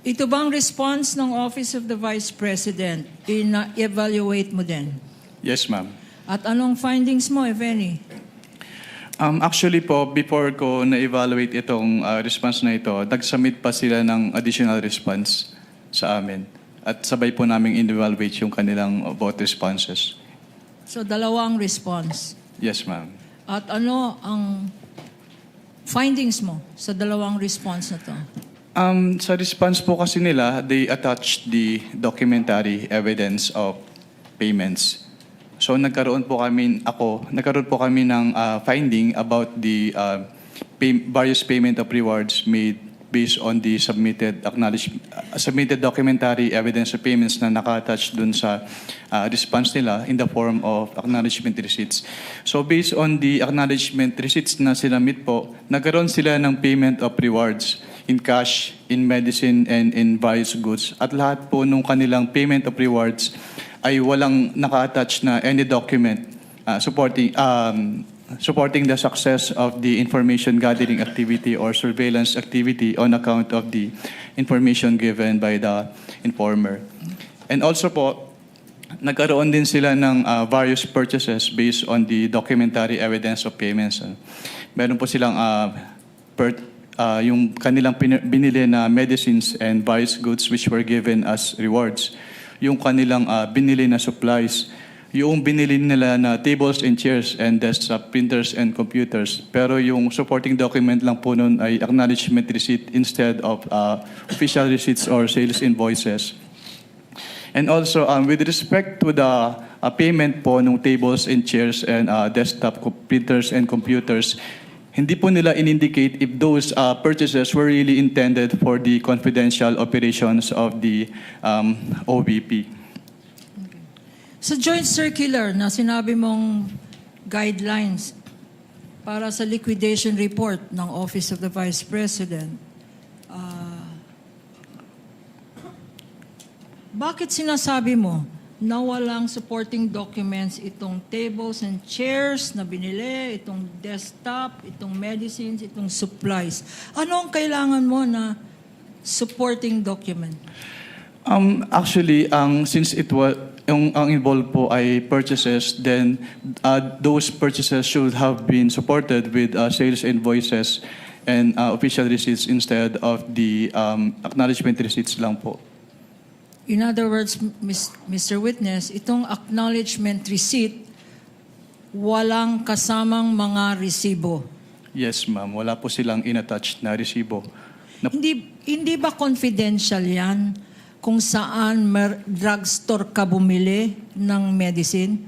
Ito bang response ng Office of the Vice President, evaluate mo din? Yes, ma'am. At anong findings mo, if any? Actually po, before ko na-evaluate itong response na ito, nag-submit pa sila ng additional response sa amin. At sabay po namin in-evaluate yung kanilang vote responses. So, dalawang response. Yes, ma'am. At ano ang findings mo sa dalawang response na to? Sa response po kasi nila, they attached the documentary evidence of payments. So nagkaroon po kami ng finding about the various payment of rewards made based on the submitted documentary evidence of payments na naka-attach dun sa response nila in the form of acknowledgement receipts. So based on the acknowledgement receipts na sinamit po, nagkaroon sila ng payment of rewards in cash, in medicine, and in various goods. At lahat po nung kanilang payment of rewards ay walang naka-attach na any document supporting the success of the information gathering activity or surveillance activity on account of the information given by the informer. And also po, nagkaroon din sila ng various purchases based on the documentary evidence of payments. Meron po silang yung kanilang binili na medicines and various goods which were given as rewards. Yung kanilang binili na supplies, yung binili nila na tables and chairs and desktop printers and computers. Pero yung supporting document lang po nun ay acknowledgement receipt instead of official receipts or sales invoices. And also, with respect to the payment po ng tables and chairs and desktop printers and computers, hindi po nila in-indicate if those purchases were really intended for the confidential operations of the OVP. Sa joint circular na sinabi mong guidelines para sa liquidation report ng Office of the Vice President, bakit sinasabi mo na walang supporting documents itong tables and chairs na binili, itong desktop, itong medicines, itong supplies? Ano ang kailangan mo na supporting document? Actually, since it was ang involved po ay purchases, then those purchases should have been supported with sales invoices and official receipts instead of the acknowledgement receipts lang po. In other words, Mr. Witness, itong acknowledgement receipt, walang kasamang mga resibo. Yes, ma'am. Wala po silang inattached na resibo. Hindi ba confidential yan kung saan drugstore ka bumili ng medicine?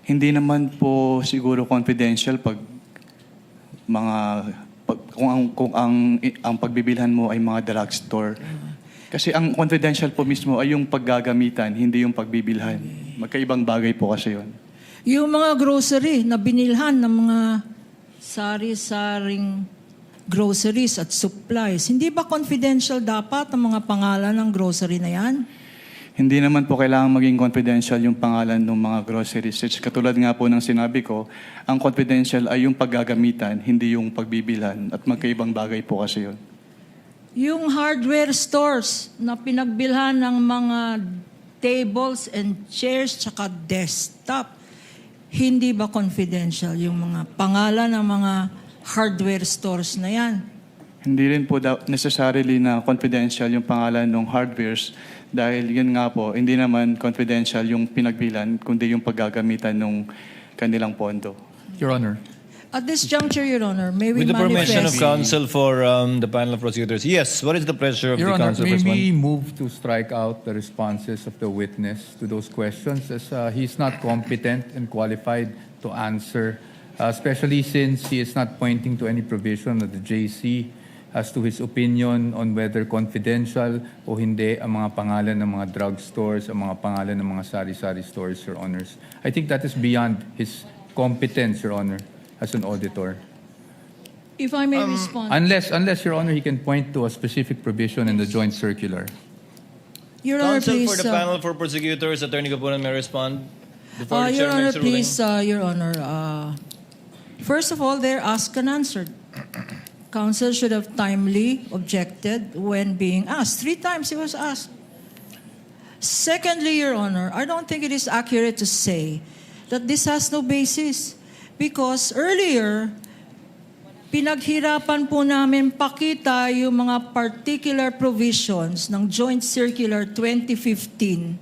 Hindi naman po siguro confidential pag kung ang pagbibilhan mo ay mga drugstore. Kasi ang confidential po mismo ay yung paggagamitan, hindi yung pagbibilhan. Magkaibang bagay po kasi yun. Yung mga grocery na binilhan ng mga sari-saring groceries at supplies, hindi ba confidential dapat ang mga pangalan ng grocery na yan? Hindi naman po kailangan maging confidential yung pangalan ng mga groceries. Katulad nga po ng sinabi ko, ang confidential ay yung paggagamitan, hindi yung pagbibilhan. At magkaibang bagay po kasi yun. Yung hardware stores na pinagbilhan ng mga tables and chairs tsaka desktop, hindi ba confidential yung mga pangalan ng mga hardware stores na yan? Hindi rin po necessarily na confidential yung pangalan ng hardwares dahil yun nga po, hindi naman confidential yung pinagbilan kundi yung paggagamitan ng kanilang pondo. Your Honor. At this juncture, Your Honor, may we With the permission of manifest? counsel for the panel of prosecutors. Yes, what is the pleasure of Your the Honor, counsel may for we respond? move to strike out the responses of the witness to those questions as he's not competent and qualified to answer, especially since he is not pointing to any provision of the JC as to his opinion on whether confidential o hindi ang mga pangalan ng mga drugstores, ang mga pangalan ng mga sari-sari stores, Your Honors. I think that is beyond his competence, Your Honor, as an auditor. If I may respond. Unless, Your Honor, he can point to a specific provision in the joint circular. Your Honor, Counsel please. for the panel for prosecutors, Attorney Capunan may respond before the Your chair Honor, makes a ruling. please, Your Honor. First of all, they're asked and answered. counsel should have timely objected when being asked. 3 times he was asked. Secondly, Your Honor, I don't think it is accurate to say that this has no basis because earlier, pinaghirapan po namin pakita yung mga particular provisions ng Joint Circular 2015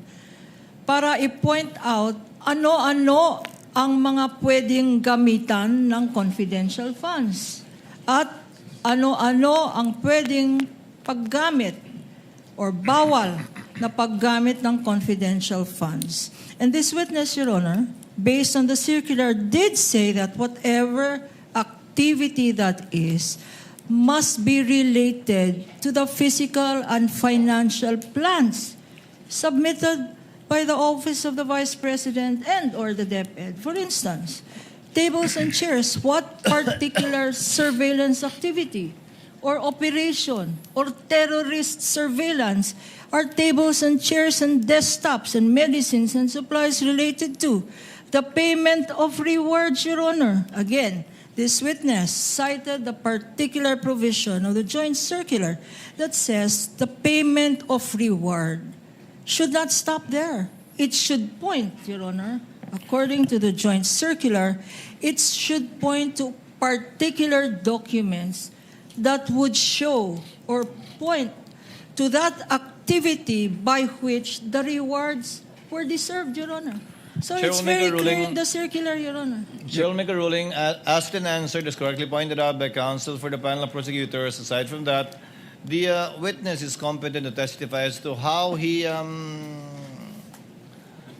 para i-point out ano-ano ang mga pwedeng gamitan ng confidential funds at ano-ano ang pwedeng paggamit or bawal na paggamit ng confidential funds. And this witness, Your Honor, based on the circular, did say that whatever activity that is must be related to the physical and financial plans submitted by the Office of the Vice President and or the DepEd. For instance, tables and chairs, what particular surveillance activity or operation or terrorist surveillance are tables and chairs and desktops and medicines and supplies related to? The payment of rewards, Your Honor. Again, this witness cited the particular provision of the Joint Circular that says the payment of reward should not stop there. It should point, Your Honor, according to the Joint Circular, it should point to particular documents that would show or point to that activity by which the rewards were deserved, Your Honor. So Chair it's will make very a clear ruling. in the circular, Your Honor. Chair will make a ruling. Asked and answered is correctly pointed out by counsel for the panel of prosecutors. Aside from that, the witness is competent to testify as to how he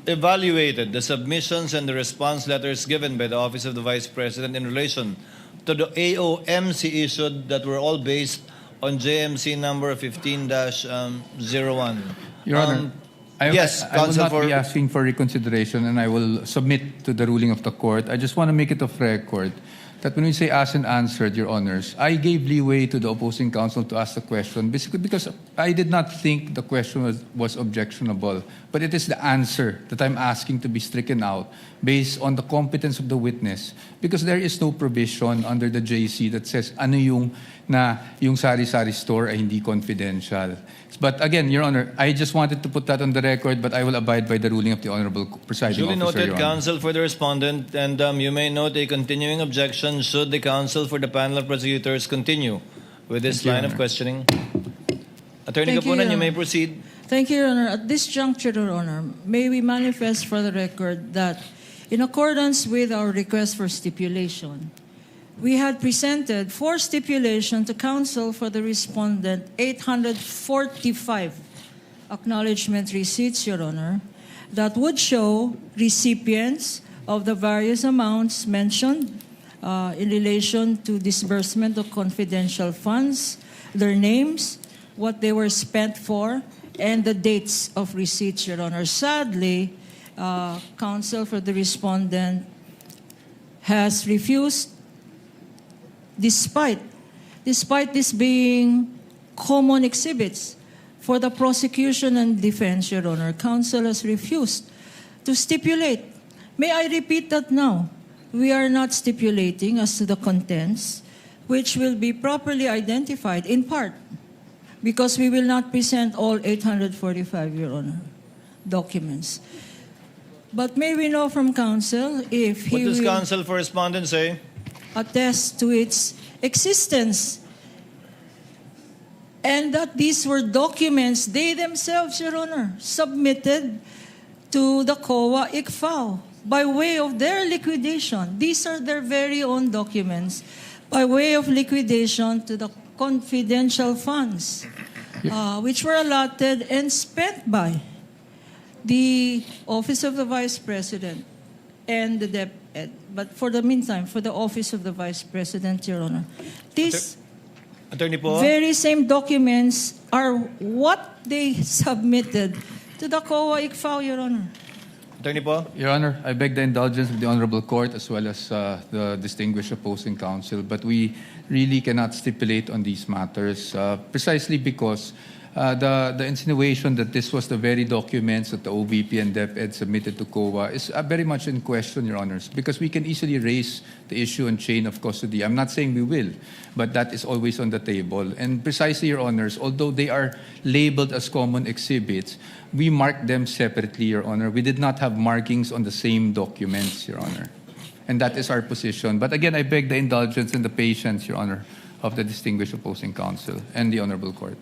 evaluated the submissions and the response letters given by the Office of the Vice President in relation to the AOMC issued that were all based on JMC number 15-01. Your Honor, yes, I will counsel not for... be asking for reconsideration, and I will submit to the ruling of the court. I just want to make it of record that when we say asked and answered, Your Honors, I gave leeway to the opposing counsel to ask the question, basically because I did not think the question was objectionable. But it is the answer that I'm asking to be stricken out based on the competence of the witness. Because there is no provision under the JC that says ano yung sari-sari store ay hindi confidential. But again, Your Honor, I just wanted to put that on the record, but I will abide by the ruling of the Honorable Presiding Duly Officer, noted, Your Honor. counsel for the respondent, and you may note a continuing objection should the counsel for the panel of prosecutors continue with this Thank you, line Your of Honor. questioning. Attorney Thank you, Kapunan, Your you may Honor. proceed. Thank you, Your Honor. At this juncture, Your Honor, may we manifest for the record that in accordance with our request for stipulation, we had presented for stipulation to counsel for the respondent 845 acknowledgement receipts, Your Honor, that would show recipients of the various amounts mentioned in relation to disbursement of confidential funds, their names, what they were spent for, and the dates of receipts, Your Honor. Sadly, counsel for the respondent has refused, despite this being common exhibits for the prosecution and defense, Your Honor, counsel has refused to stipulate. May I repeat that now? We are not stipulating as to the contents, which will be properly identified in part, because we will not present all 845, Your Honor, documents. But may we know from counsel if What he does will counsel for respondent say? attest to its existence and that these were documents they themselves, Your Honor, submitted to the COA ICFAO by way of their liquidation. These are their very own documents by way of liquidation to the confidential funds, which were allotted and spent by the Office of the Vice President and the DepEd. But for the meantime, for the Office of the Vice President, Your Honor, these Attorney po? very same documents are what they submitted to the COA ICFAO, Your Honor. Attorney po? Your Honor, I beg the indulgence of the Honorable Court as well as the distinguished opposing counsel, but we really cannot stipulate on these matters precisely because The insinuation that this was the very documents that the OVP and DepEd submitted to COA is very much in question, Your Honors, because we can easily raise the issue on chain of custody. I'm not saying we will, but that is always on the table. And precisely, Your Honors, although they are labeled as common exhibits, we marked them separately, Your Honor. We did not have markings on the same documents, Your Honor. And that is our position. But again, I beg the indulgence and the patience, Your Honor, of the distinguished opposing counsel and the Honorable Court.